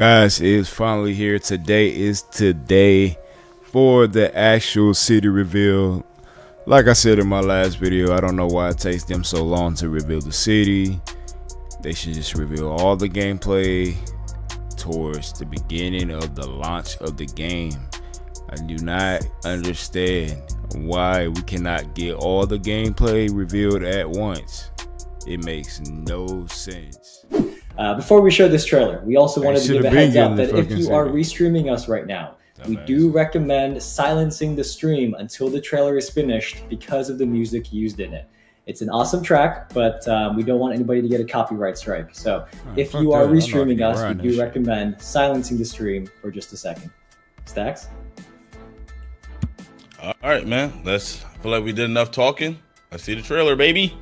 Guys, it's finally here. Today is today for the actual city reveal. Like I said in my last video, I don't know why it takes them so long to reveal the city. They should just reveal all the gameplay towards the beginning of the launch of the game. I do not understand why we cannot get all the gameplay revealed at once. It makes no sense. Before we show this trailer, we also wanted to give a heads up that if you are restreaming us right now, we do recommend silencing the stream until the trailer is finished because of the music used in it. It's an awesome track, but we don't want anybody to get a copyright strike. So if you are restreaming us, we do recommend silencing the stream for just a second. Stacks? All right, man. I feel like we did enough talking. Let's see the trailer, baby.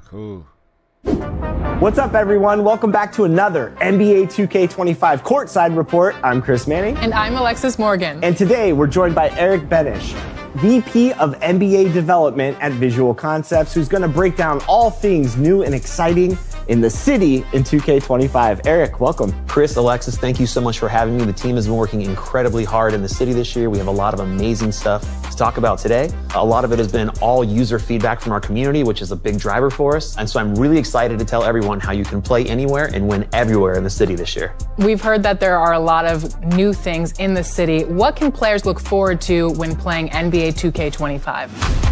Cool. What's up, everyone? Welcome back to another NBA 2K25 Courtside Report. I'm Chris Manning. And I'm Alexis Morgan. And today we're joined by Eric Benish, VP of NBA Development at Visual Concepts, who's going to break down all things new and exciting in the city in 2K25. Eric, welcome. Chris, Alexis, thank you so much for having me. The team has been working incredibly hard in the city this year. We have a lot of amazing stuff to talk about today. A lot of it has been all user feedback from our community, which is a big driver for us. And so I'm really excited to tell everyone how you can play anywhere and win everywhere in the city this year. We've heard that there are a lot of new things in the city. What can players look forward to when playing NBA 2K25?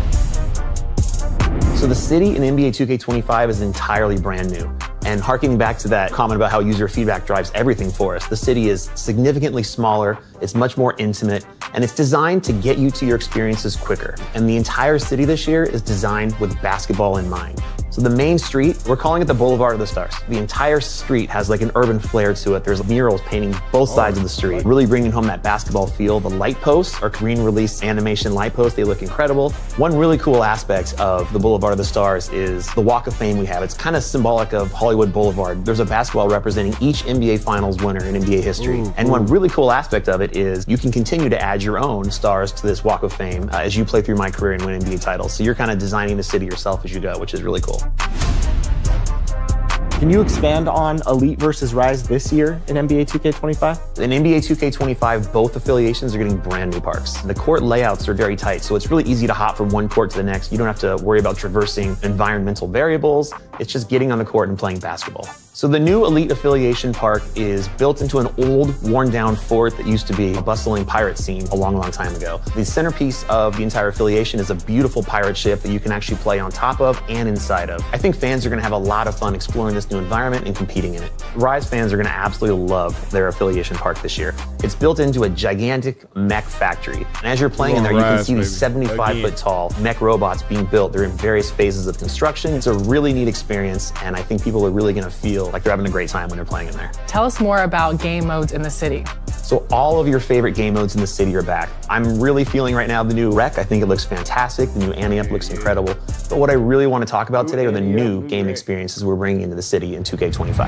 So the city in NBA 2K25 is entirely brand new. And harkening back to that comment about how user feedback drives everything for us, the city is significantly smaller, it's much more intimate, and it's designed to get you to your experiences quicker. And the entire city this year is designed with basketball in mind. So the main street, we're calling it the Boulevard of the Stars. The entire street has like an urban flair to it. There's murals painting both sides of the street, really bringing home that basketball feel. The light posts are green release animation light posts. They look incredible. One really cool aspect of the Boulevard of the Stars is the Walk of Fame we have. It's kind of symbolic of Hollywood Boulevard. There's a basketball representing each NBA Finals winner in NBA history. And one really cool aspect of it is you can continue to add your own stars to this Walk of Fame as you play through my career and win NBA titles. So you're kind of designing the city yourself as you go, which is really cool. Can you expand on Elite versus Rise this year in NBA 2K25? In NBA 2K25, both affiliations are getting brand new parks. The court layouts are very tight, so it's really easy to hop from one court to the next. You don't have to worry about traversing environmental variables. It's just getting on the court and playing basketball. So the new Elite affiliation park is built into an old, worn-down fort that used to be a bustling pirate scene a long, long time ago. The centerpiece of the entire affiliation is a beautiful pirate ship that you can actually play on top of and inside of. I think fans are going to have a lot of fun exploring this new environment and competing in it. Rise fans are going to absolutely love their affiliation park this year. It's built into a gigantic mech factory. And as you're playing in there, you can see these 75-foot tall mech robots being built. They're in various phases of construction. It's a really neat experience, and I think people are really going to feel like they're having a great time when they're playing in there. Tell us more about game modes in the city. So all of your favorite game modes in the city are back. I'm really feeling right now the new Rec. I think it looks fantastic. The new Ante-Up looks incredible. But what I really want to talk about today are the new game experiences we're bringing into the city in 2K25.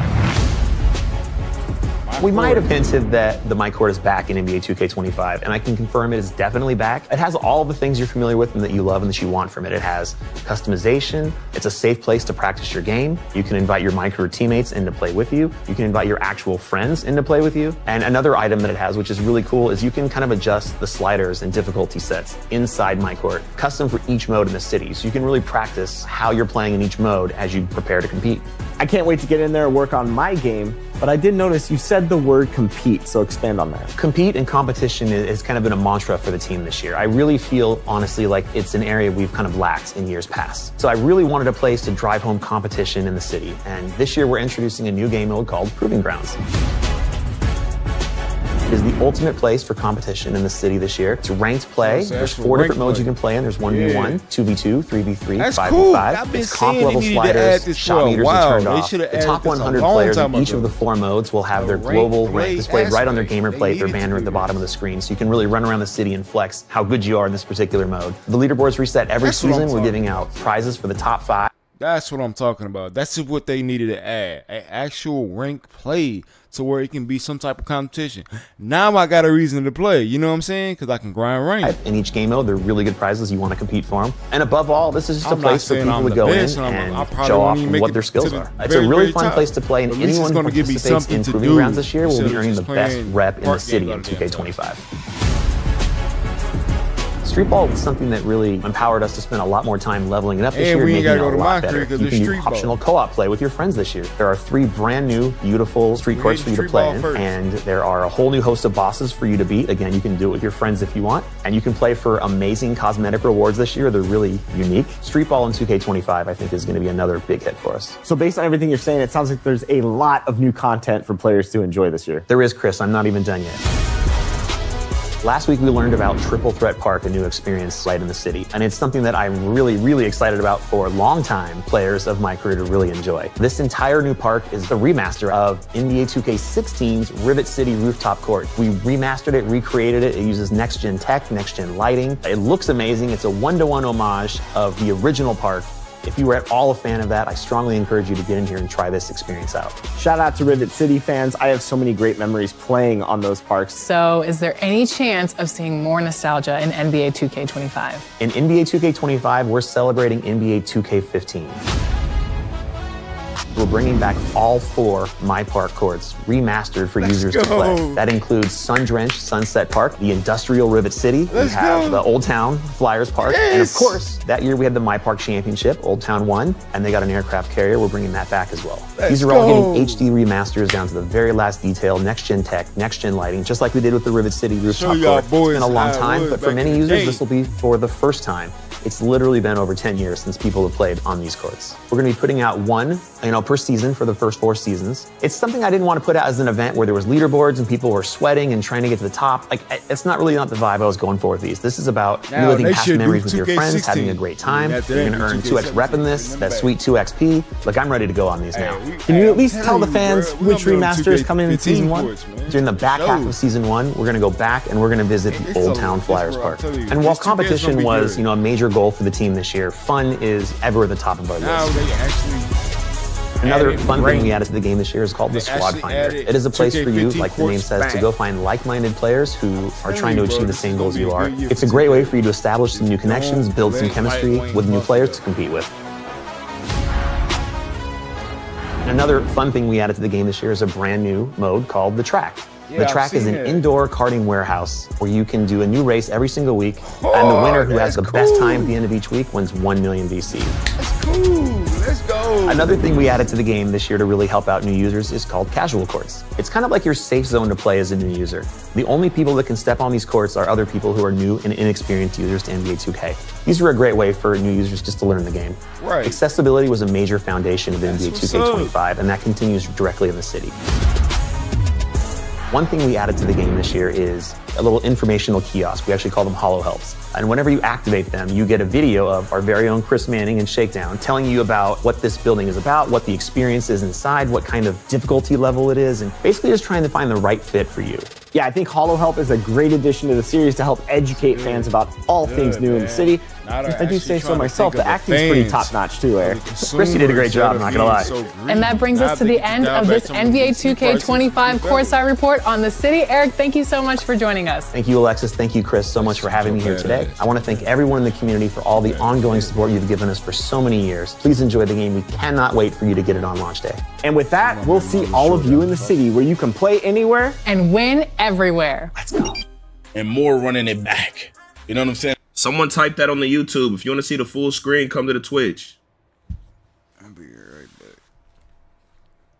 We might have hinted that the My Court is back in NBA 2K25, and I can confirm it is definitely back. It has all the things you're familiar with and that you love and that you want from it. It has customization. It's a safe place to practice your game. You can invite your My Career teammates in to play with you. You can invite your actual friends in to play with you. And another item that it has, which is really cool, is you can kind of adjust the sliders and difficulty sets inside My Court, custom for each mode in the city. So you can really practice how you're playing in each mode as you prepare to compete. I can't wait to get in there and work on my game, but I did notice you said the word compete, so expand on that. Compete and competition has kind of been a mantra for the team this year. I really feel, honestly, like it's an area we've kind of lacked in years past. So I really wanted a place to drive home competition in the city, and this year we're introducing a new game mode called Proving Grounds. It is the ultimate place for competition in the city this year. It's ranked play. There's 4 different modes you can play in. There's 1v1, 2v2, 3v3, 5v5. It's comp level sliders, shot meters are turned off. The top 100 players in each of the 4 modes will have their global rank displayed right on their gamer plate, their banner at the bottom of the screen, so you can really run around the city and flex how good you are in this particular mode. The leaderboards reset every season. We're giving out prizes for the top 5. That's what I'm talking about. That's what they needed to add. An actual rank play to where it can be some type of competition. Now I got a reason to play. You know what I'm saying? Because I can grind rank. In each game mode, they're really good prizes. You want to compete for them. And above all, this is just a place for people to go in and show off what their skills are. It's a really fun place to play, and anyone who participates in Proving Grounds this year will be earning the best rep in the city in 2K25. Street ball is something that really empowered us to spend a lot more time leveling it up this year, making it a lot better. You can do optional co-op play with your friends this year. There are 3 brand new, beautiful street courts for you to play in, and there are a whole new host of bosses for you to beat. Again, you can do it with your friends if you want, and you can play for amazing cosmetic rewards this year. They're really unique. Street ball in 2K25, I think, is going to be another big hit for us. So based on everything you're saying, it sounds like there's a lot of new content for players to enjoy this year. There is, Chris. I'm not even done yet. Last week, we learned about Triple Threat Park, a new experience right in the city. And it's something that I'm really, really excited about for longtime players of my career to really enjoy. This entire new park is the remaster of NBA 2K16's Rivet City Rooftop Court. We remastered it, recreated it. It uses next-gen tech, next-gen lighting. It looks amazing. It's a one-to-one homage of the original park. If you were at all a fan of that, I strongly encourage you to get in here and try this experience out. Shout out to Rivet City fans. I have so many great memories playing on those parks. So is there any chance of seeing more nostalgia in NBA 2K25? In NBA 2K25, we're celebrating NBA 2K15. We're bringing back all 4 My Park courts, remastered for users to play. That includes Sun-Drenched Sunset Park, the Industrial Rivet City. We have the Old Town Flyers Park. And of course, that year we had the My Park Championship. Old Town won, and they got an aircraft carrier. We're bringing that back as well. These are all getting HD remasters down to the very last detail, next-gen tech, next-gen lighting, just like we did with the Rivet City Rooftop Court. It's been a long time, but for many users, this will be for the first time. It's literally been over 10 years since people have played on these courts. We're going to be putting out one, per season for the first 4 seasons. It's something I didn't want to put out as an event where there was leaderboards and people were sweating and trying to get to the top. It's not really not the vibe I was going for with these. This is about reliving past memories with your friends, having a great time. You're going to earn 2x rep in this, that sweet 2 XP. Look, I'm ready to go on these now. Can you at least tell the fans which remasters come in season 1? During the back half of season 1, we're going to go back and we're going to visit the Old Town Flyers Park. And while competition was, a major goal for the team this year, fun is ever at the top of our list. Another fun thing we added to the game this year is called the Squad Finder. It is a place for you, like the name says, to go find like-minded players who are trying to achieve the same goals you are. It's a great way for you to establish some new connections, build some chemistry with new players to compete with. Another fun thing we added to the game this year is a brand new mode called the Track. The Track is an indoor karting warehouse where you can do a new race every single week, and the winner who has the best time at the end of each week wins 1 million VC. That's cool. Let's go. Another thing we added to the game this year to really help out new users is called casual courts. It's kind of like your safe zone to play as a new user. The only people that can step on these courts are other people who are new and inexperienced users to NBA 2K. These are a great way for new users just to learn the game. Right. Accessibility was a major foundation of NBA 2K25, and that continues directly in the city. One thing we added to the game this year is a little informational kiosk. We actually call them Holo Helps. And whenever you activate them, you get a video of our very own Chris Manning and Shakedown telling you about what this building is about, what the experience is inside, what kind of difficulty level it is, and basically just trying to find the right fit for you. Yeah, I think Holo Help is a great addition to the series to help educate fans about all things new in the city. I do say so myself. The acting's pretty top-notch too, Eric. Chris, you did a great job, I'm not gonna lie. And that brings us to the end of this NBA 2K25 Courtside Report on the city. Eric, thank you so much for joining us. Thank you, Alexis. Thank you, Chris, so much for having me here today. I want to thank everyone in the community for all the ongoing support you've given us for so many years. Please enjoy the game. We cannot wait for you to get it on launch day. And with that, we'll see all of you in the city where you can play anywhere and win everywhere. Let's go. And more running it back. You know what I'm saying? Someone type that on the YouTube. If you want to see the full screen, come to the Twitch. I'll be right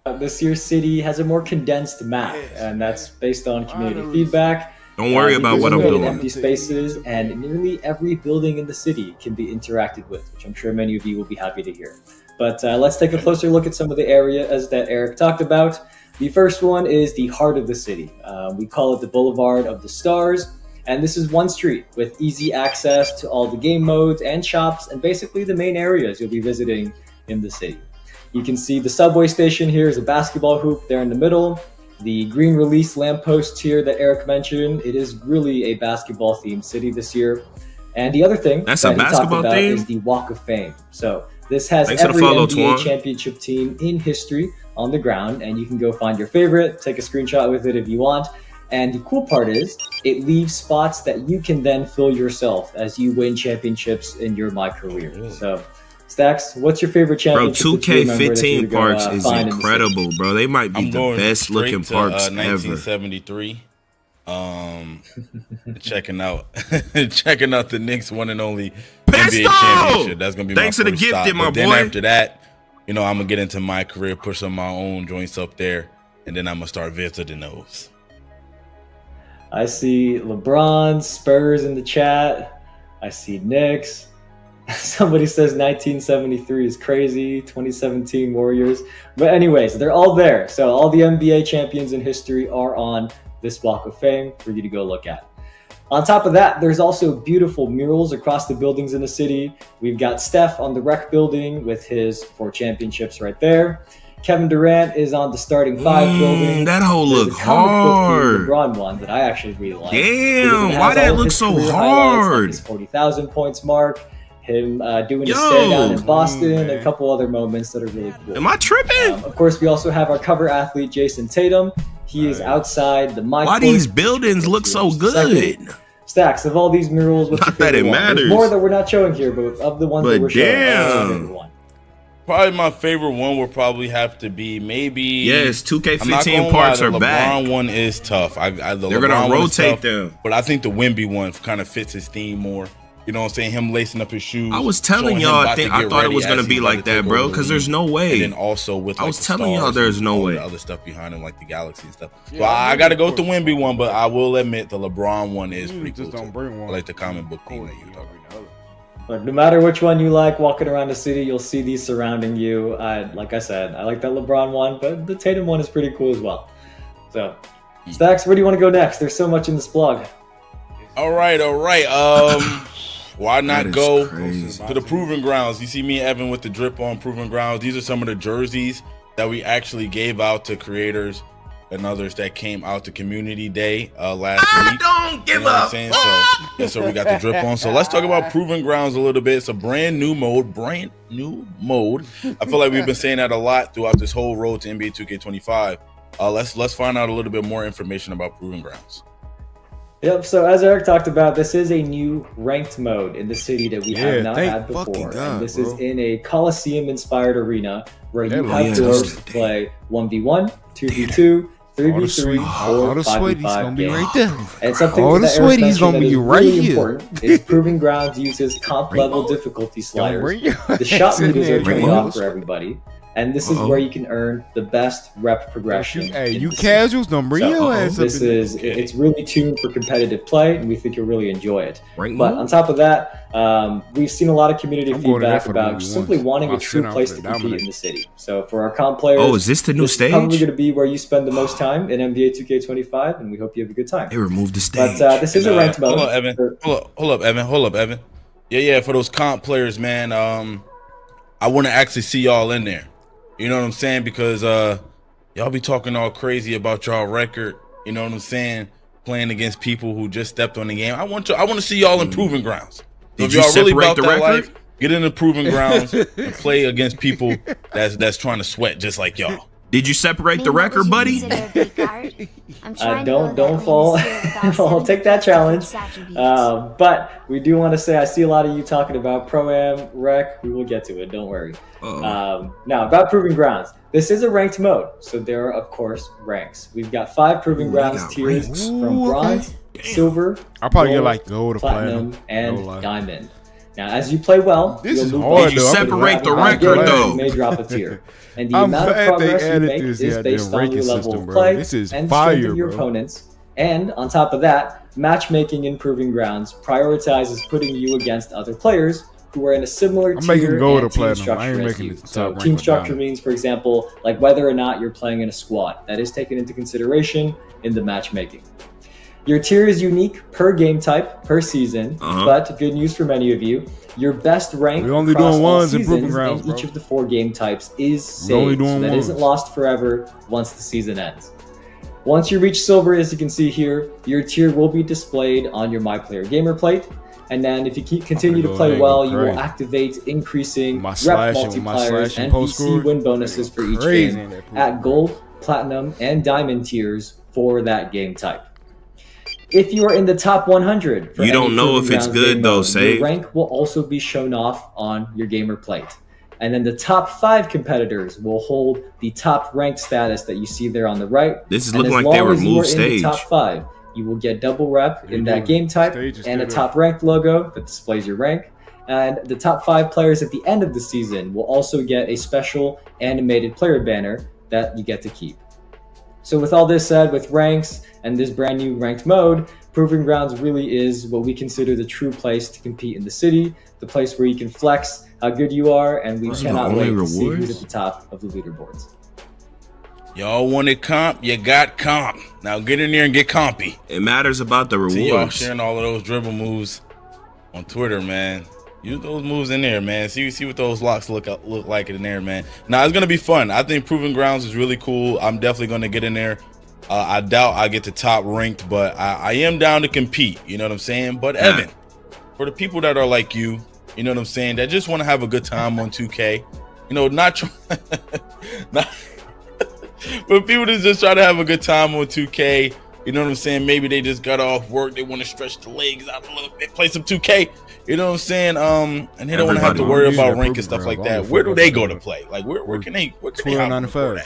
back. This year's city has a more condensed map, and that's based on community feedback. Don't worry about what I'm doing. Empty spaces, and nearly every building in the city can be interacted with, which I'm sure many of you will be happy to hear. But let's take a closer look at some of the areas that Eric talked about. The first one is the heart of the city. We call it the Boulevard of the Stars. And this is one street with easy access to all the game modes and shops and basically the main areas you'll be visiting in the city. You can see the subway station here is a basketball hoop there in the middle. The green release lamppost here that Eric mentioned, it is really a basketball themed city this year. And the other thing that's a basketball theme is the Walk of Fame. So this has every NBA championship team in history on the ground, and you can go find your favorite, take a screenshot with it if you want. And the cool part is it leaves spots that you can then fill yourself as you win championships in your My Career. So, Stacks, what's your favorite championship? Bro, 2K15 parks is incredible, bro. They might be the best looking parks ever. 1973. Checking out the Knicks one and only NBA championship. That's gonna be thanks my for the first gift, stop. my but boy. Then after that, you know, I'm gonna get into My Career, push some of my own joints up there. And then I'm going to start visiting those. I see LeBron, Spurs in the chat. I see Knicks. Somebody says 1973 is crazy. 2017 Warriors. But anyways, they're all there. So all the NBA champions in history are on this Walk of Fame for you to go look at. On top of that, there's also beautiful murals across the buildings in the city. We've got Steph on the Rec building with his 4 championships right there. Kevin Durant is on the starting 5 building. That whole look hard. LeBron one that I actually really like. Damn, why that look so hard? Like his 40,000 points mark, him doing his stay down in Boston, and a couple other moments that are really cool. Am I tripping? Of course, we also have our cover athlete, Jason Tatum. He is outside the mic. Why these buildings look so good? Stacks of all these murals. What's your favorite one? There's more that we're not showing here, but of the ones that we're showing, probably my favorite one will probably have to be maybe. Yes, 2K15 parks are back. The LeBron one is tough. They're gonna rotate them, but I think the Wemby one kind of fits his theme more. You know what I'm saying? Him lacing up his shoes. I was telling y'all, I thought it was gonna be like that, bro. Because there's no way. And then also with, like, I was telling y'all, there's no way. The other stuff behind him, like the Galaxy and stuff. So I got to go with the Wemby one, but I will admit the LeBron one is pretty cool. I like the comic book theme that you talking about. But no matter which one you like, walking around the city, you'll see these surrounding you. Like I said, I like that LeBron one, but the Tatum one is pretty cool as well. So, Stacks, where do you want to go next? There's so much in this blog. All right. Why not go to the Proving Grounds? You see me and Evan with the drip on Proving Grounds. These are some of the jerseys that we actually gave out to creators and others that came out to Community Day last week. Don't give up. So we got the drip on. So let's talk about Proving Grounds a little bit. It's a brand new mode. I feel like we've been saying that a lot throughout this whole road to NBA 2K25. Let's find out a little bit more information about Proving Grounds. Yep, so as Eric talked about, this is a new ranked mode in the city that we have not had before. And this is in a Coliseum-inspired arena where you have doors to play 1v1, 2v2, 3v3, or 5v5 games. Right there. And something that Eric mentioned that is really important is Proving Grounds uses comp-level difficulty sliders. The shot meters are turned off for everybody. And this is where you can earn the best rep progression. Hey, you casuals don't bring your ass up. It's really tuned for competitive play, and we think you'll really enjoy it. But on top of that, we've seen a lot of community feedback about simply wanting a true place to compete in the city. So for our comp players, is this the new stage? It's probably going to be where you spend the most time in NBA 2K25, and we hope you have a good time. They removed the stage. But this is a ranked mode. Hold up, Evan. Yeah, for those comp players, man, I want to actually see y'all in there. You know what I'm saying? Because y'all be talking all crazy about y'all record. You know what I'm saying? Playing against people who just stepped on the game. I want to see y'all in Proving Grounds. So if y'all really about that life, get in the proving grounds and play against people that's trying to sweat just like y'all. Did you separate the record, buddy? Don't fall. I'll take that challenge. But we do want to say I see a lot of you talking about Pro-Am, Rec. We will get to it. Don't worry. Now, about Proving Grounds. This is a ranked mode, so there are, of course, ranks. We've got 5 Proving Grounds tiers from Bronze, Silver, I'll probably Gold, get like Gold or Platinum, and Diamond. Now, as you play well, this is hard. You separate the record, though. You may drop a tier. And the amount of progress you make is based on your level of play and strength of your opponents. And on top of that, matchmaking in Proving Grounds prioritizes putting you against other players who are in a similar tier and team structure as you. So team structure means, for example, like whether or not you're playing in a squad. That is taken into consideration in the matchmaking. Your tier is unique per game type, per season, but good news for many of you, your best rank across all seasons in each of the 4 game types is saved, so that isn't lost forever once the season ends. Once you reach Silver, as you can see here, your tier will be displayed on your My Player Gamer plate, and then if you continue to play well, you will activate increasing rep multipliers and PC win bonuses for each game at Gold, Platinum, and Diamond tiers for that game type. If you are in the top 100, for you don't know if it's good though, your rank will also be shown off on your gamer plate. And then the top 5 competitors will hold the top ranked status that you see there on the right. This is looking like they removed stage. In the top 5, you will get double rep in that game type and a top ranked logo that displays your rank. And the top 5 players at the end of the season will also get a special animated player banner that you get to keep. So with all this said, with ranks and this brand new ranked mode, Proving Grounds really is what we consider the true place to compete in the city, the place where you can flex how good you are, and we cannot wait to see who's at the top of the leaderboards. Y'all wanted comp, you got comp. Now get in there and get compy. It matters about the rewards. See y'all sharing all of those dribble moves on Twitter, man. Use those moves in there, man. See what those locks look like in there, man. Now it's gonna be fun. I think Proving Grounds is really cool. I'm definitely gonna get in there. I doubt I get to top ranked, but I am down to compete. You know what I'm saying? But Evan, for the people that are like you know what I'm saying, that just want to have a good time on 2K, you know, not but people that just try to have a good time on 2K. You know what I'm saying? Maybe they just got off work. They want to stretch the legs out a little bit, play some 2K. You know what I'm saying? And they don't want to have to worry about rank and stuff like that. Where do they go to play? Like, where can they hop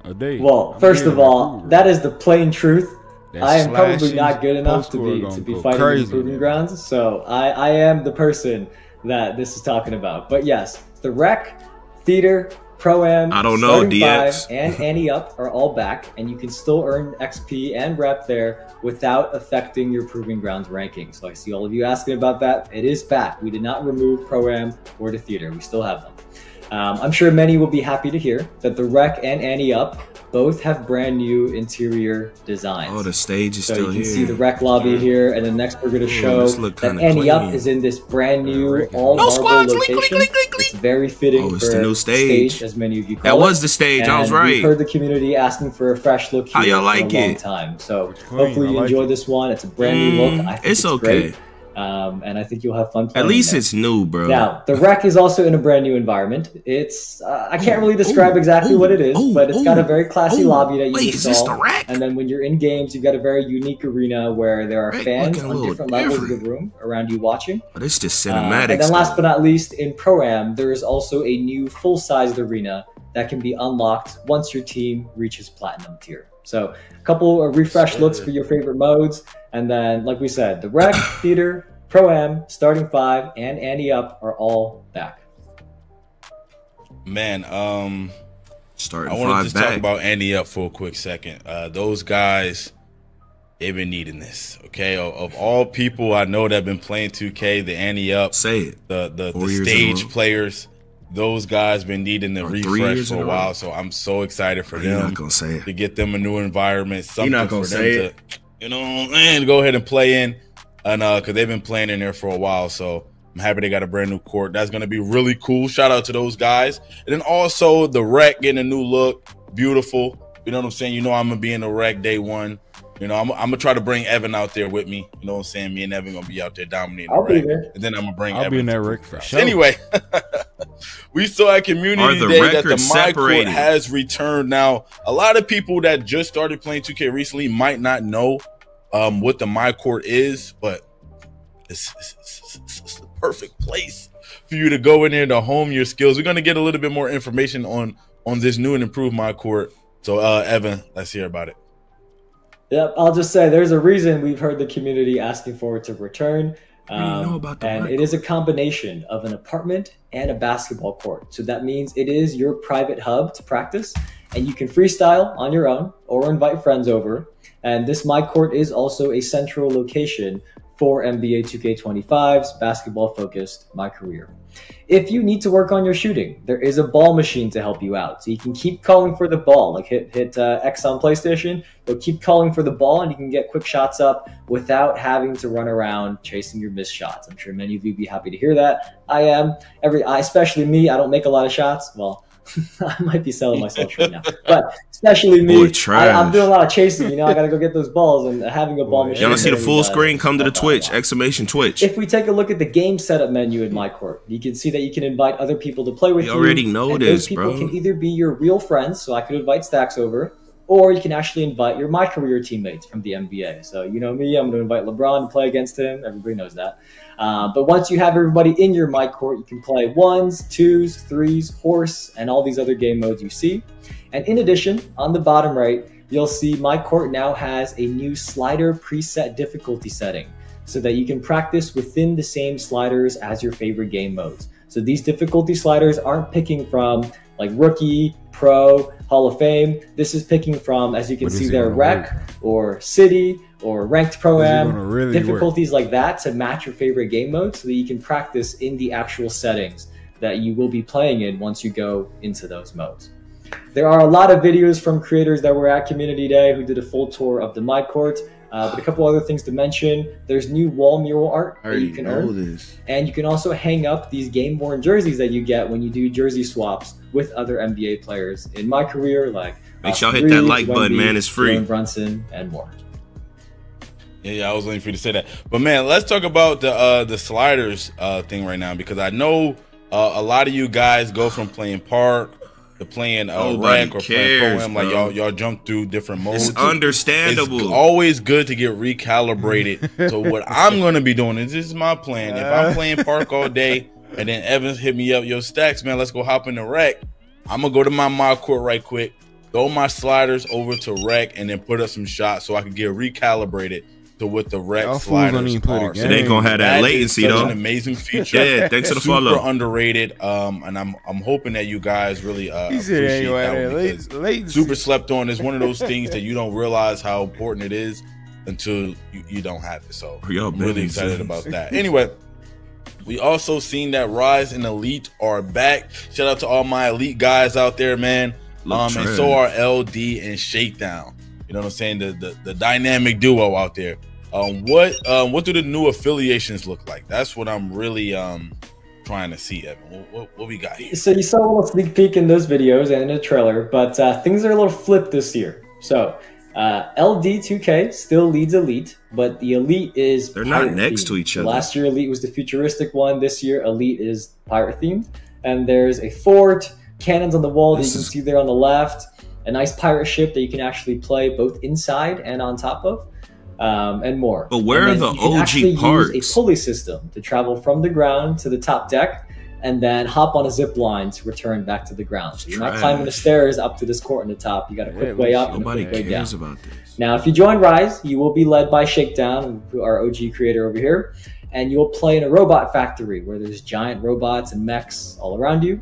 a day? Well, first of all, that is the plain truth. I am probably not good enough to be fighting in Proving Grounds, so I am the person that this is talking about. But yes, the Rec, Theater, Pro-Am, I don't know, DX, and Ante Up are all back, and you can still earn XP and rep there without affecting your Proving Grounds ranking. So I see all of you asking about that. It is back. We did not remove Pro-Am or the Theater. We still have them. I'm sure many will be happy to hear that the Rec and Ante Up both have brand new interior designs. Oh, the stage is still here. So you can see the Rec lobby here, and then next we're going to show that Ante Up is in this brand new all-marble location. It's very fitting for the new stage, as many of you call it. That was the stage, I was right. We've heard the community asking for a fresh look here for a long time. So hopefully you enjoy this one. It's a brand new look. I think it's okay. Great. And I think you'll have fun playing. At least it's new, bro. Now, the Rec is also in a brand new environment. It's I can't really describe exactly what it is, but it's got a very classy lobby that you install. And then when you're in games, you've got a very unique arena where there are fans on different levels of the room around you watching. But it's just cinematic. And then last but not least, in Pro-Am, there is also a new full-sized arena that can be unlocked once your team reaches Platinum tier. So a couple of refreshed looks for your favorite modes. And then, like we said, the Rec, Theater, Pro-Am, Starting 5, and Ante Up are all back. Man, Starting I want to just talk about Ante Up for a quick second. Those guys, they've been needing this, okay? Of all people I know that have been playing 2K, the Ante Up, the stage players, those guys been needing the refresh for a while, so I'm so excited for them to get them a new environment, something for them to, you know, and go ahead and play in, and because they've been playing in there for a while, so I'm happy they got a brand new court. That's gonna be really cool. Shout out to those guys, and then also the Rec getting a new look, beautiful. You know what I'm saying? You know I'm gonna be in the Rec day one. You know, I'm gonna try to bring Evan out there with me. You know what I'm saying? Me and Evan gonna be out there dominating. I'll be there. And then I'm gonna bring I'll Evan be in that wreck for sure. Anyway, we saw at Community Day that the My Court has returned. Now, a lot of people that just started playing 2K recently might not know what the My Court is, but it's the perfect place for you to go in there to hone your skills. We're gonna get a little bit more information on this new and improved My Court. So, Evan, let's hear about it. Yep, I'll just say there's a reason we've heard the community asking for it to return. And it is a combination of an apartment and a basketball court. So that means it is your private hub to practice, and you can freestyle on your own or invite friends over. And this My Court is also a central location for NBA 2K25's basketball-focused My Career. If you need to work on your shooting, there is a ball machine to help you out. So you can keep calling for the ball, like hit X on PlayStation. You'll keep calling for the ball, and you can get quick shots up without having to run around chasing your missed shots. I'm sure many of you would be happy to hear that. I am. especially me, I don't make a lot of shots. Well, I might be selling myself right now, but especially me, I'm doing a lot of chasing. You know, I got to go get those balls, and having a ball machine. Y'all want to see the full screen? Come to the Twitch, !Twitch. If we take a look at the game setup menu in My Court, you can see that you can invite other people to play with you. You already know this, those people can either be your real friends, so I could invite Stacks over, or you can actually invite your My Career teammates from the NBA. So you know me, I'm going to invite LeBron to play against him. Everybody knows that. But once you have everybody in your My Court, you can play 1s, 2s, 3s, horse, and all these other game modes you see. And in addition, on the bottom right, you'll see My Court now has a new slider preset difficulty setting so that you can practice within the same sliders as your favorite game modes. So these difficulty sliders aren't picking from like rookie, pro, Hall of Fame. This is picking from, as you can see there, rec or city or ranked pro-am, difficulties like that to match your favorite game mode so that you can practice in the actual settings that you will be playing in once you go into those modes. There are a lot of videos from creators that were at Community Day who did a full tour of the My Court. But a couple other things to mention. There's new wall mural art that you can earn. And you can also hang up these game-worn jerseys that you get when you do jersey swaps with other NBA players in My Career, like make sure y'all hit that like button, man. It's free. Brunson and more. Yeah, I was waiting for you to say that. But man, let's talk about the sliders thing right now, because I know a lot of you guys go from playing park to playing rec or playing pro-am, like y'all jump through different modes. It's understandable. It's always good to get recalibrated. So what I'm gonna be doing is, this is my plan. If I'm playing park all day and then Evans hit me up, yo Stacks, man, let's go hop in the rec. I'm gonna go to my Court right quick, throw my sliders over to rec, and then put up some shots so I can get recalibrated to what the rec sliders are. So they gonna have that latency though. An amazing feature. Yeah, thanks to the follow. Super underrated. And I'm hoping that you guys really appreciate that one, because super slept on is one of those things that you don't realize how important it is until you don't have it. So I'm really excited about that. Anyway, we also seen that Rise and Elite are back. Shout out to all my Elite guys out there, man. And so are LD and Shakedown. You know what I'm saying? The dynamic duo out there. What do the new affiliations look like? That's what I'm really trying to see, Evan. What we got here? So you saw a little sneak peek in those videos and in the trailer, but things are a little flipped this year. So LD2K still leads Elite, but the Elite is they're not next to each other. Last year Elite was the futuristic one. This year Elite is pirate themed, and there's a fort, cannons on the wall that you can see there on the left. A nice pirate ship that you can actually play both inside and on top of, and more. But where are the OG parts? Use a pulley system to travel from the ground to the top deck, and then hop on a zip line to return back to the ground. So you're not climbing the stairs up to this court on the top. You got a quick way up and a quick way down. About this. Now, if you join Rise, you will be led by Shakedown, our OG creator over here, and you'll play in a robot factory where there's giant robots and mechs all around you.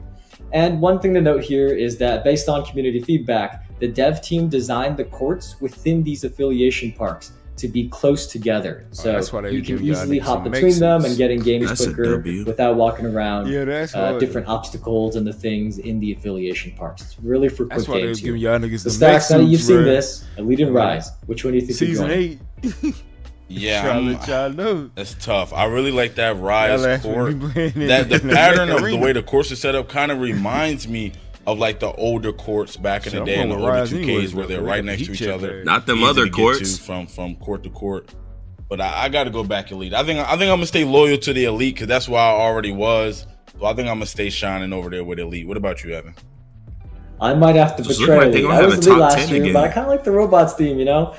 And one thing to note here is that based on community feedback, the dev team designed the courts within these affiliation parks to be close together. So you can easily hop between them and get in games quicker without walking around different obstacles and the things in the affiliation parks. It's really for quick games here. The Stacks, now that you've seen this, Elite and Rise, which one do you think Season you're 8. Yeah, that's tough. I really like that Rise court. That the pattern of the way the course is set up kind of reminds me of like the older courts back in the day, and the older 2Ks where they're right next to each other. Not them other courts from court to court. But I got to go back Elite. I think I'm gonna stay loyal to the Elite because that's where I already was. So I think I'm gonna stay shining over there with Elite. What about you, Evan? I might have to betray Elite. I was Elite last year, but I kind of like the robots theme, you know.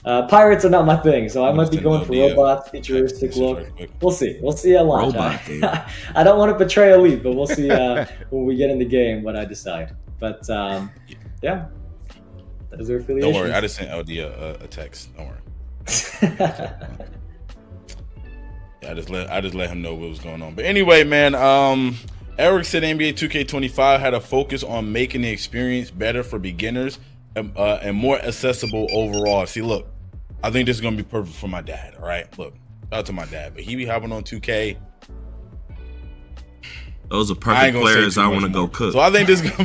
Pirates are not my thing, so I might be going for robots, futuristic look. We'll see. We'll see at launch. I don't want to betray Elite, but we'll see when we get in the game what I decide. But yeah, that is our affiliation. Don't worry, I just sent LD a text. Don't worry. I just let him know what was going on. But anyway, man, Eric said NBA 2K25 had a focus on making the experience better for beginners and more accessible overall. See, look, I think this is gonna be perfect for my dad. All right, look, shout out to my dad, but he be hopping on 2K. Those are perfect players I want to go cook. So I think this is gonna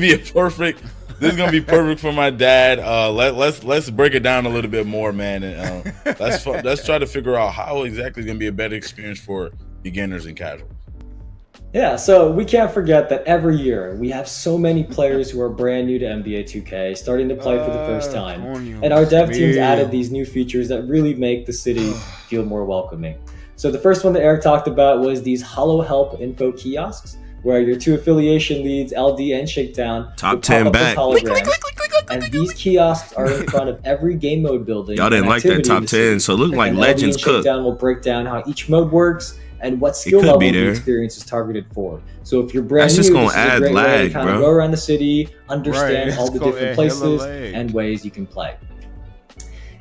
be perfect for my dad. Let's break it down a little bit more, man, and let's try to figure out how exactly is gonna be a better experience for beginners and casuals. Yeah, so we can't forget that every year we have so many players who are brand new to NBA 2K, starting to play for the first time. And our dev teams added these new features that really make the city feel more welcoming. So the first one that Eric talked about was these Holo Help info kiosks, where your two affiliation leads, LD and Shakedown, top 10 back. And these kiosks are in front of every game mode building. Y'all didn't like that top 10, so it looked like Legends Cook. Shakedown will break down how each mode works and what skill level the experience is targeted for. So if you're brand new, this is a great way to kind of go around the city, understand all the different places and ways you can play.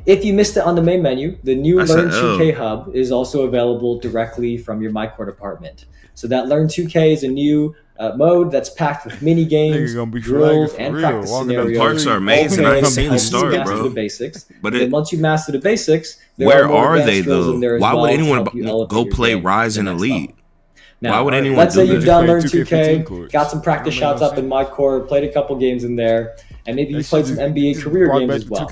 If you missed it on the main menu, the new Learn 2K Hub is also available directly from your MyCourt apartment. So that Learn 2K is a new mode that's packed with mini games, drills, and practice scenarios. The parks are amazing. I ain't seen the start, bro. The basics. But then once you master the basics, where are they though? Why would anyone go play Rise and Elite? Now, why would anyone let's say you've done Learn 2K, got some practice shots up in MyCourt, played a couple games in there, and maybe you played some NBA career games as well.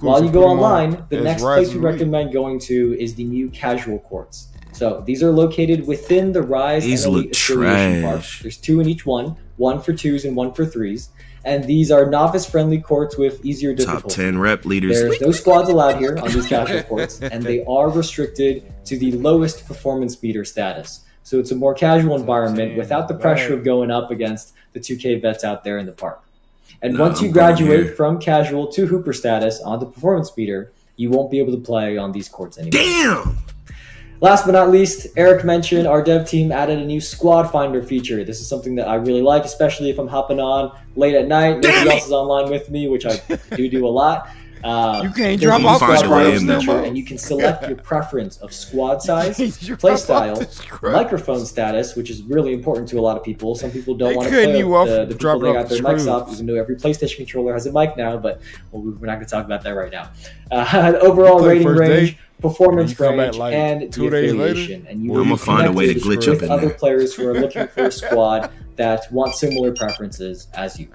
While you go online, the next place we recommend going to is the new casual courts. So these are located within the Rise and Elite affiliation parks. There's 2 in each one for 2s and 1 for 3s. And these are novice-friendly courts with easier difficulty. Top 10 rep leaders. There's no squads allowed here on these casual courts, and they are restricted to the lowest performance meter status. So it's a more casual environment without the pressure of going up against the 2K vets out there in the park. And once you graduate from casual to hooper status on the performance meter, you won't be able to play on these courts anymore. Damn! Last but not least, Eric mentioned our dev team added a new squad finder feature. This is something that I really like, especially if I'm hopping on late at night. Nobody else is online with me, which I do a lot. You can't drop off the feature, and you can select your preference of squad size, play style, microphone status, which is really important to a lot of people. Some people don't want to play the people that got their mics off, even though every PlayStation controller has a mic now, but we're not going to talk about that right now. Overall rating range, performance range, and the affiliation. And you will be connected with other players who are looking for a squad that want similar preferences as you.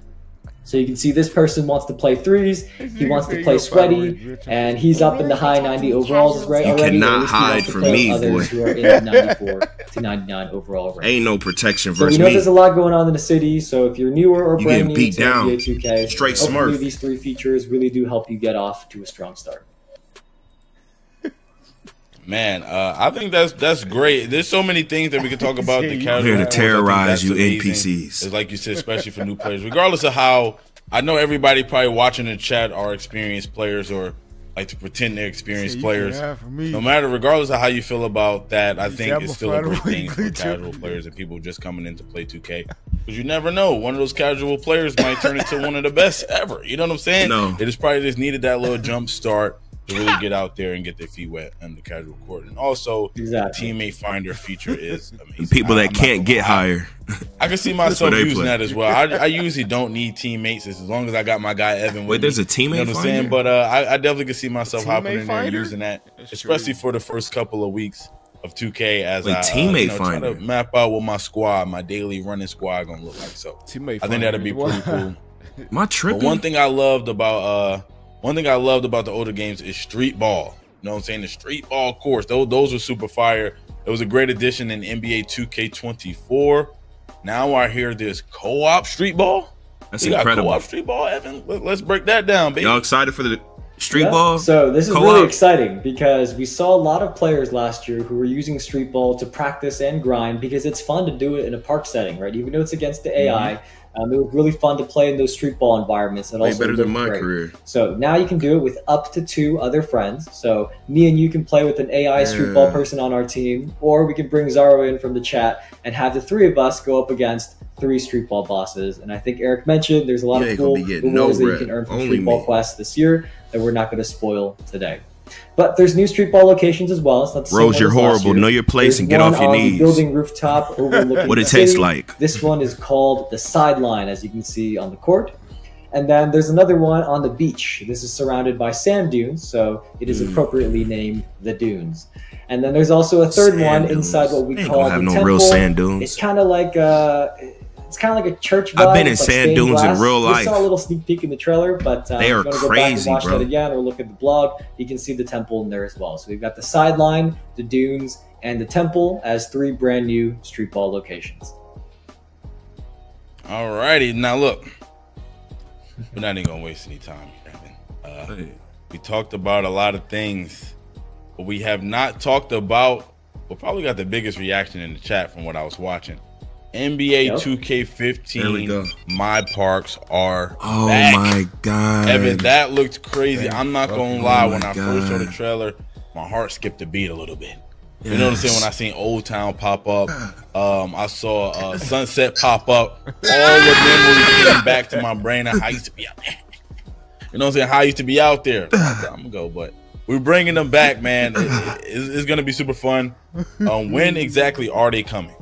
So you can see this person wants to play 3s, he wants to play sweaty, and he's up in the high 90 overalls already. You cannot hide from me, boy. Who are in the 94 to 99 overall range. Ain't no protection so versus we know me. There's a lot going on in the city, so if you're newer or brand new to NBA 2K, straight hopefully Smurf. These 3 features really do help you get off to a strong start. Man, I think that's great. There's so many things that we can talk about. The casual here to terrorize you NPCs. It's like you said, especially for new players. Regardless of how, I know everybody probably watching the chat are experienced players or like to pretend they're experienced players. No matter, regardless of how you feel about that, I think it's still a great thing for casual players and people just coming in to play 2K. Because you never know, one of those casual players might turn into one of the best ever. You know what I'm saying? No. It just probably just needed that little jump start to really get out there and get their feet wet on the casual court. And also, the teammate finder feature is amazing. People that can't get higher. I can see myself using that as well. I usually don't need teammates as long as I got my guy Evan with Wait, there's me. a teammate You know what I'm finder? saying? But I definitely can see myself hopping in there and finder? using that, especially for the first couple of weeks of 2K as Wait, I teammate try finder? to map out what my squad, my daily running squad gonna look like. So Teammate I think that'd be pretty cool. My tripping? But one thing I loved about the older games is street ball. You know what I'm saying? The street ball course. Those were super fire. It was a great addition in NBA 2K24. Now I hear this co-op street ball. That's incredible. Co-op street ball, Evan. Let's break that down, baby. Y'all excited for the street ball? So this is really exciting because we saw a lot of players last year who were using street ball to practice and grind because it's fun to do it in a park setting, right? Even though it's against the AI, it was really fun to play in those street ball environments. Way better than my career. So now you can do it with up to 2 other friends. So me and you can play with an AI street ball person on our team, or we can bring Zaro in from the chat and have the 3 of us go up against 3 street ball bosses. And I think Eric mentioned there's a lot of cool rewards that you can earn from street ball quests this year that we're not going to spoil today. But there's new street ball locations as well. It's not the same Rose, you're horrible. Know your place and get off your knees. Building rooftop overlooking what it tastes like. This one is called the Sideline, as you can see on the court. And then there's another one on the beach. This is surrounded by sand dunes, so it is appropriately named the Dunes. And then there's also a third one inside what we call the temple. Real sand dunes. It's kind of like a church vibe. I've been in sand dunes in real life. We saw a little sneak peek in the trailer, but they are crazy, go back and watch that again, or look at the blog. You can see the temple in there as well. So we've got the Sideline, the Dunes, and the temple as 3 brand new street ball locations. Alrighty, now look, we're not even gonna waste any time here. We talked about a lot of things, but we have not talked about. We probably got the biggest reaction in the chat from what I was watching. NBA 2K15 My Parks are back. Oh my god, Evan, that looked crazy. I'm not gonna lie, when I first saw the trailer, my heart skipped a beat a little bit. You know what I'm saying? When I seen Old Town pop up, I saw Sunset pop up. All the memories came back to my brain of how I used to be out there. You know what I'm saying? How I used to be out there. I'm gonna go, but we're bringing them back, man. It's gonna be super fun. When exactly are they coming?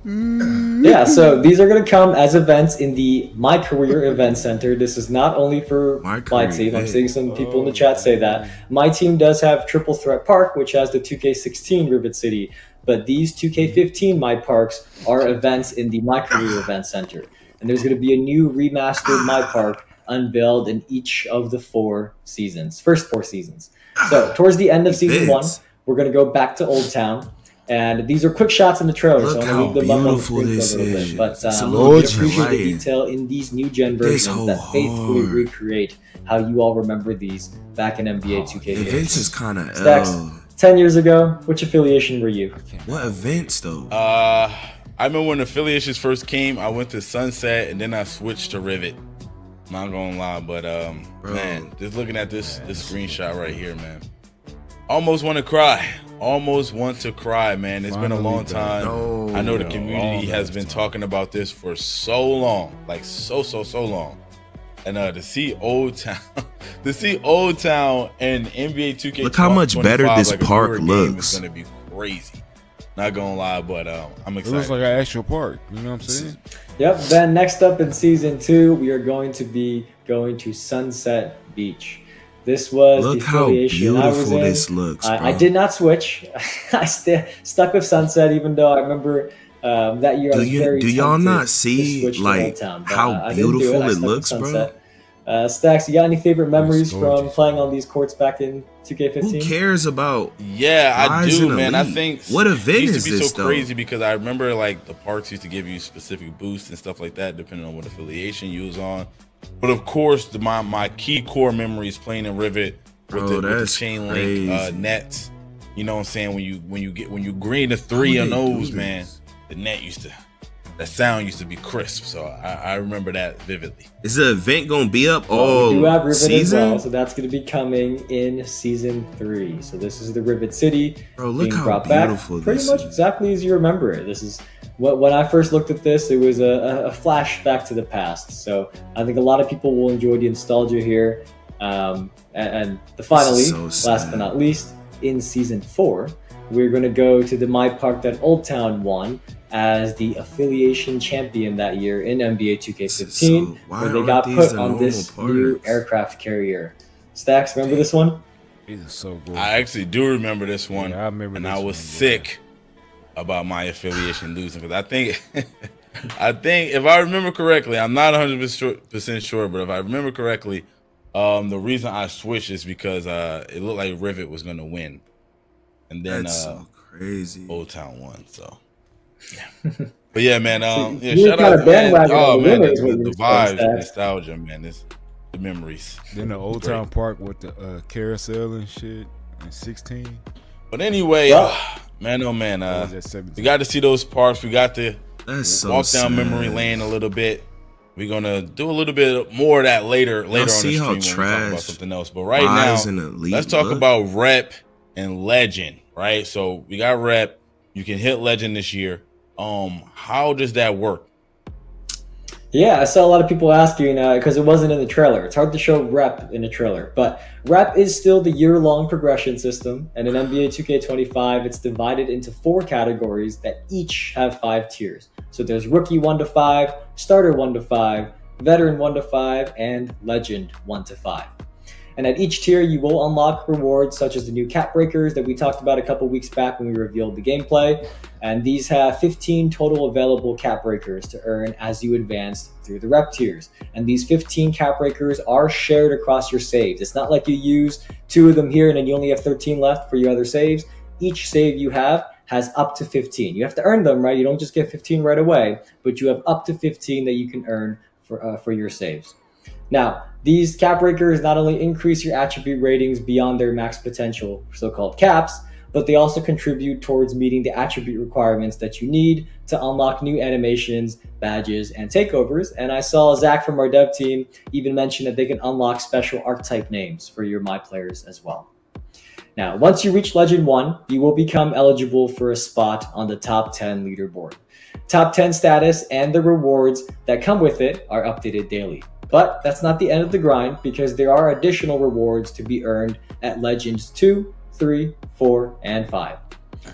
Yeah, so these are going to come as events in the My Career Event Center. This is not only for my team. I'm seeing some people in the chat say that. My team does have Triple Threat Park, which has the 2K16 Rivet City. But these 2K15 My Parks are events in the My Career Event Center. And there's going to be a new remastered My Park unveiled in each of the first 4 seasons. So towards the end of season 1, we're going to go back to Old Town. And these are quick shots in the trailer, so I'm going to leave them up on the screen for a little bit. But we appreciate the detail in these new gen versions that faithfully recreate how you all remember these back in NBA 2K. Events is kind of Stacks, 10 years ago, which affiliation were you? What events, though? I remember when affiliations first came, I went to Sunset, and then I switched to Rivet. Not going to lie, but man, just looking at this screenshot right here, man. Almost want to cry. Almost want to cry, man. It's been a long time. I know the community has been talking about this for so long, like so long. And to see Old Town, and NBA 2K. Look how much better this park looks. It's gonna be crazy. Not gonna lie, but I'm excited. It looks like an actual park. You know what I'm saying? Yep. Then next up in season 2, we are going to be going to Sunset Beach. This was the affiliation I was in. This looks, I did not switch. I stuck with Sunset, even though I remember that year I was very Do y'all not see like how beautiful it looks, bro? Stacks, you got any favorite memories from playing on these courts back in 2K15? Who cares about? Yeah, I do, man. I think what event it used is to be this, so crazy because I remember like the parks used to give you specific boosts and stuff like that, depending on what affiliation you was on. But of course, my key core memories playing in Rivet with the chain link nets. You know what I'm saying? When you green the 3 on those, man, the net that sound used to be crisp. So I remember that vividly. Is the event gonna be up all we do have Rivet season? As well, so that's gonna be coming in season 3. So this is the Rivet City look being how brought beautiful back, pretty much exactly as you remember it. This is when I first looked at this, it was a flashback to the past. So I think a lot of people will enjoy the nostalgia here. And finally, last but not least, in season 4, we're going to go to the My Park that Old Town won as the affiliation champion that year in NBA 2K15, where they got put on this new aircraft carrier. Stacks, remember this one? It is so good. I actually do remember this one. Yeah, I remember and this I was sick about my affiliation losing, because I think if I remember correctly, I'm not 100% sure, but if I remember correctly, the reason I switched is because it looked like Rivet was going to win, and then that's so crazy. Old Town won. So yeah. But But yeah, man. Yeah, you shout kind out, of bandwagon man. Oh man, the vibes, the nostalgia, man. The memories. Then the Old Town Park with the carousel and shit in 16. But anyway, man, oh man, we got to see those parks. We got to walk down memory lane a little bit. We're gonna do a little bit more of that later on the stream when we talk about something else. But right now, let's talk about rep and legend. Right, so we got rep. You can hit legend this year. How does that work? Yeah, I saw a lot of people asking because it wasn't in the trailer. It's hard to show rep in a trailer, but rep is still the year-long progression system. And in NBA 2K25, it's divided into 4 categories that each have 5 tiers. So there's rookie 1 to 5, starter 1 to 5, veteran 1 to 5, and legend 1 to 5. And at each tier, you will unlock rewards such as the new cap breakers that we talked about a couple weeks back when we revealed the gameplay. And these have 15 total available cap breakers to earn as you advance through the rep tiers. And these 15 cap breakers are shared across your saves. It's not like you use 2 of them here and then you only have 13 left for your other saves. Each save you have has up to 15. You have to earn them, right? You don't just get 15 right away, but you have up to 15 that you can earn for your saves. Now, these cap breakers not only increase your attribute ratings beyond their max potential, so-called caps, but they also contribute towards meeting the attribute requirements that you need to unlock new animations, badges, and takeovers. And I saw Zach from our dev team even mention that they can unlock special archetype names for your My Players as well. Now, once you reach Legend 1, you will become eligible for a spot on the top 10 leaderboard. Top 10 status and the rewards that come with it are updated daily. But that's not the end of the grind, because there are additional rewards to be earned at Legends 2, 3, 4, and 5.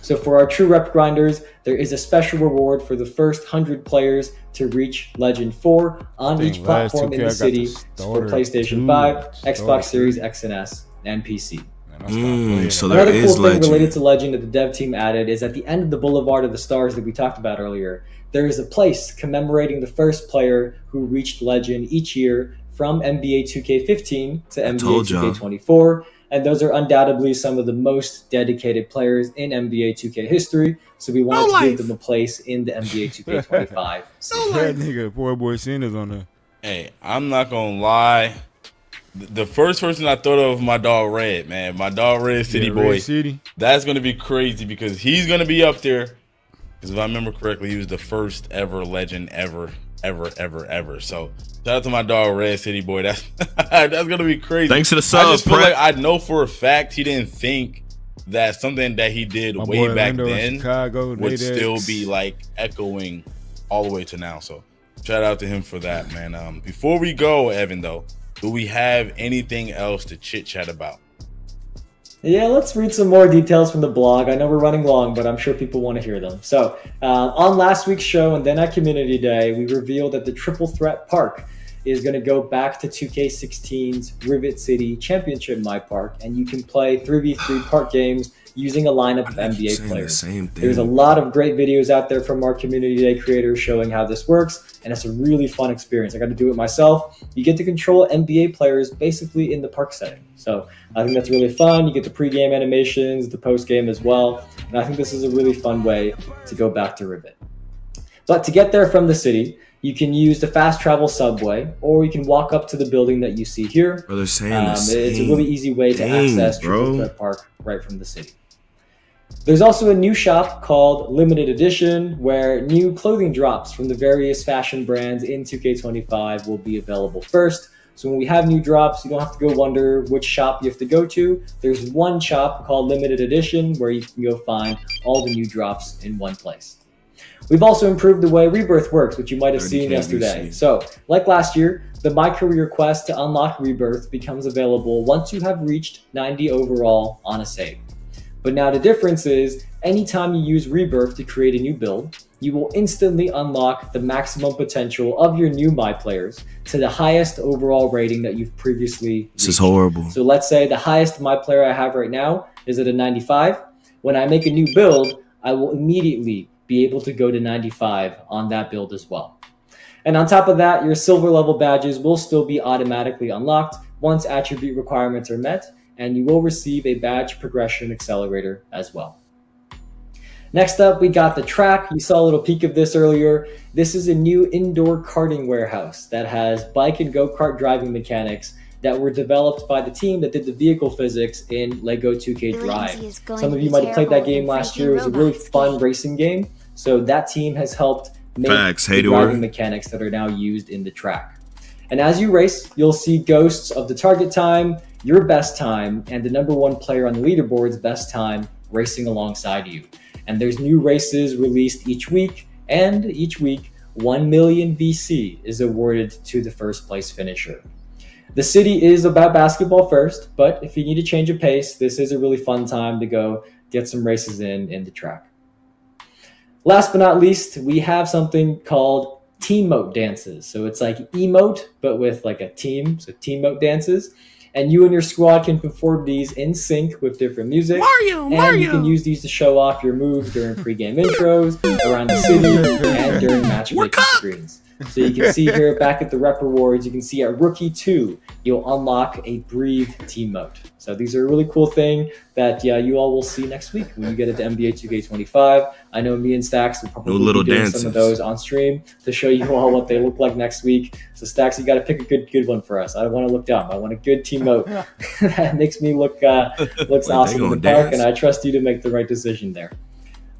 So for our true rep grinders, there is a special reward for the first 100 players to reach Legend 4 on each platform in the city for PlayStation 5, Xbox Series X and S, and PC. So there Another is cool thing legend related to Legend that the dev team added is at the end of the Boulevard of the Stars that we talked about earlier, there is a place commemorating the first player who reached Legend each year from NBA 2K15 to NBA 2K24. And those are undoubtedly some of the most dedicated players in NBA 2K history. So we wanted to give them a place in the NBA 2K25. That nigga, poor boy Cena's on there. Hey, I'm not going to lie. The first person I thought of, my dog Red, man. My dog Red City Boy. City. That's going to be crazy because he's going to be up there. Because if I remember correctly, he was the first ever legend ever. So shout out to my dog Red City Boy. That's going to be crazy. Thanks to the sub, I just feel like I know for a fact he didn't think that something that he did way back then would still be like echoing all the way to now. So shout out to him for that, man. Before we go, Evan, though, do we have anything else to chit chat about? Yeah, let's read some more details from the blog. I know we're running long, but I'm sure people want to hear them. So on last week's show and then at Community Day, we revealed that the Triple Threat Park is going to go back to 2K16's Rivet City Championship My Park, and you can play 3v3 park games using a lineup of NBA players. There's a lot of great videos out there from our Community Day creators showing how this works, and it's a really fun experience. I got to do it myself. You get to control NBA players basically in the park setting. So I think that's really fun. You get the pregame animations, the postgame as well, and I think this is a really fun way to go back to Rivet. But to get there from the city, you can use the fast travel subway, or you can walk up to the building that you see here. It's a really easy way to access Triple Threat Park right from the city. There's also a new shop called Limited Edition, where new clothing drops from the various fashion brands in 2K25 will be available first. So when we have new drops, you don't have to go wonder which shop you have to go to. There's one shop called Limited Edition where you can go find all the new drops in one place. We've also improved the way Rebirth works, which you might have seen yesterday. So, like last year, the My Career quest to unlock Rebirth becomes available once you have reached 90 overall on a save. But now the difference is, anytime you use Rebirth to create a new build, you will instantly unlock the maximum potential of your new My Players to the highest overall rating that you've previously reached. This is horrible. So let's say the highest My Player I have right now is at a 95. When I make a new build, I will immediately be able to go to 95 on that build as well. And on top of that, your silver level badges will still be automatically unlocked once attribute requirements are met, and you will receive a badge progression accelerator as well. Next up, we got the track. You saw a little peek of this earlier. This is a new indoor karting warehouse that has bike and go-kart driving mechanics that were developed by the team that did the vehicle physics in Lego 2K Drive. Some of you might have played that game last year. It was a really fun racing game. So that team has helped make the driving mechanics that are now used in the track. And as you race, you'll see ghosts of the target time, your best time, and the #1 player on the leaderboard's best time racing alongside you. And there's new races released each week, and each week 1 million VC is awarded to the first place finisher. The city is about basketball first, but if you need a change of pace, this is a really fun time to go get some races in the track. Last but not least, we have something called team-mote dances. So it's like emote, but with like a team, so team-mote dances. And you and your squad can perform these in sync with different music. And you can use these to show off your moves during pre-game intros, around the city, and during matchmaking screens. So you can see here back at the rep rewards, you can see at Rookie 2, you'll unlock a Breathe team mode. So these are a really cool thing that you all will see next week when you get into NBA 2K25. I know me and Stacks will probably be doing some of those on stream to show you all what they look like next week. So Stacks, you got to pick a good one for us. I don't want to look dumb. I want a good team mode that makes me looks awesome in the park, and I trust you to make the right decision there.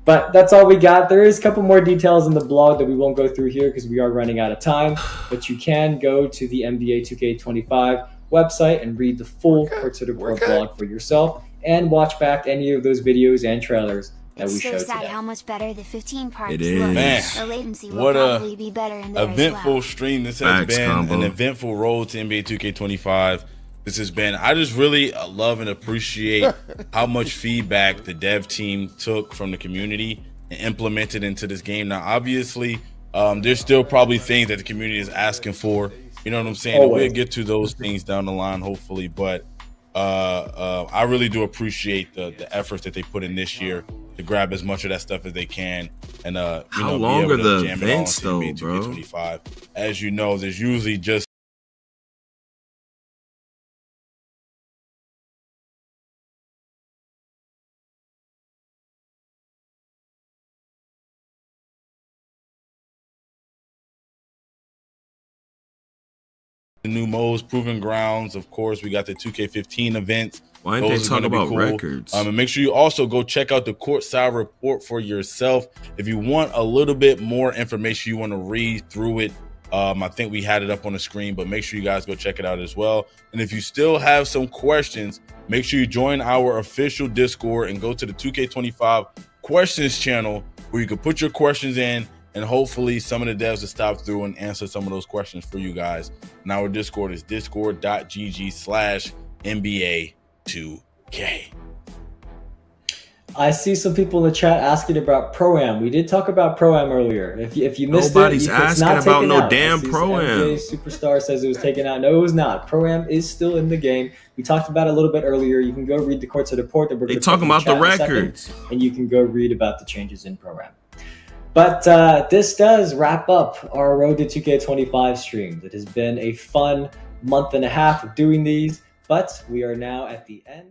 But that's all we got. There is a couple more details in the blog that we won't go through here because we are running out of time. But you can go to the NBA 2K25 website and read the full Court to the Court blog for yourself and watch back any of those videos and trailers that we showed today. How much better the 15 parts it is. Man, the latency will probably be better in there eventful stream. This has been an eventful road to NBA 2K25. This has been, I just really love and appreciate how much feedback the dev team took from the community and implemented into this game. Now, obviously, there's still probably things that the community is asking for. You know what I'm saying? We'll get to those things down the line, hopefully. But I really do appreciate the efforts that they put in this year to grab as much of that stuff as they can. And how long are the events, though, bro? As you know, there's usually just the new modes, Proving Grounds. Of course, we got the 2K15 events. Why didn't they talk about records? And make sure you also go check out the courtside report for yourself. If you want a little bit more information, you want to read through it. I think we had it up on the screen, but make sure you guys go check it out as well. And if you still have some questions, make sure you join our official Discord and go to the 2K25 questions channel where you can put your questions in. And hopefully some of the devs will stop through and answer some of those questions for you guys. And our Discord is discord.gg/NBA2K. I see some people in the chat asking about Pro-Am. We did talk about Pro-Am earlier. If you missed Nobody's it, asking about no damn Pro-Am. NBA Superstar says it was taken out. No, it was not. Pro-Am is still in the game. We talked about it a little bit earlier. You can go read the Courts of the Report. They're talking about the records. And you can go read about the changes in Pro-Am. But this does wrap up our Road to 2K25 streams. It has been a fun month and a half of doing these, but we are now at the end.